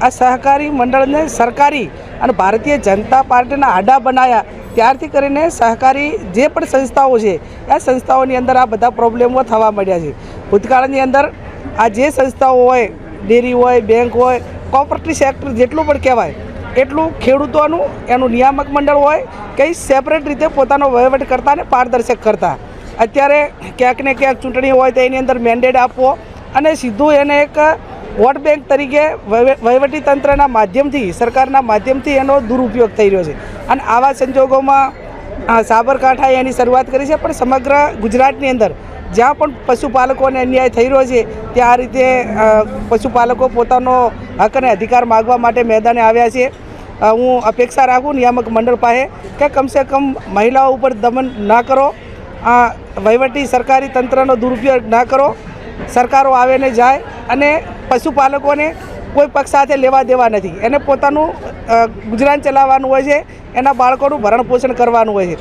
આ સહકારી મંડળને સરકારી અને ભારતીય જનતા પાર્ટીના આડા બનાવ્યા ત્યારથી કરીને સહકારી જે પણ સંસ્થાઓ છે આ સંસ્થાઓની અંદર આ બધા પ્રોબ્લેમો થવા માંડ્યા છે. ભૂતકાળની અંદર આ જે સંસ્થાઓ હોય, ડેરી હોય, બેંક હોય, કોઓપરેટિવ સેક્ટર જેટલું પણ કહેવાય એટલું ખેડૂતોનું એનું નિયામક મંડળ હોય કંઈ સેપરેટ રીતે પોતાનો વહીવટ કરતા અને પારદર્શક કરતા. અત્યારે ક્યાંક ને ક્યાંક ચૂંટણી હોય તો એની અંદર મેન્ડેટ આપવો અને સીધું એને એક વોટ બેંક તરીકે વહીવટીતંત્રના માધ્યમથી, સરકારના માધ્યમથી એનો દુરુપયોગ થઈ રહ્યો છે. અને આવા સંજોગોમાં સાબરકાંઠાએ એની શરૂઆત કરી છે, પણ સમગ્ર ગુજરાતની અંદર જ્યાં પણ પશુપાલકોને અન્યાય થઈ રહ્યો છે ત્યાં આ રીતે પશુપાલકો પોતાનો હક અને અધિકાર માગવા માટે મેદાને આવ્યા છે. હું અપેક્ષા રાખું નિયામક મંડળ પાસે કે કમસે કમ મહિલાઓ ઉપર દમન ના કરો, આ વહીવટી સરકારી તંત્રનો દુરુપયોગ ના કરો. સરકારો આવે ને જાય અને પશુપાલકોને કોઈ પક્ષ સાથે લેવા દેવા નથી. એને પોતાનું ગુજરાન ચલાવવાનું હોય છે, એના બાળકોનું ભરણ પોષણ કરવાનું હોય છે.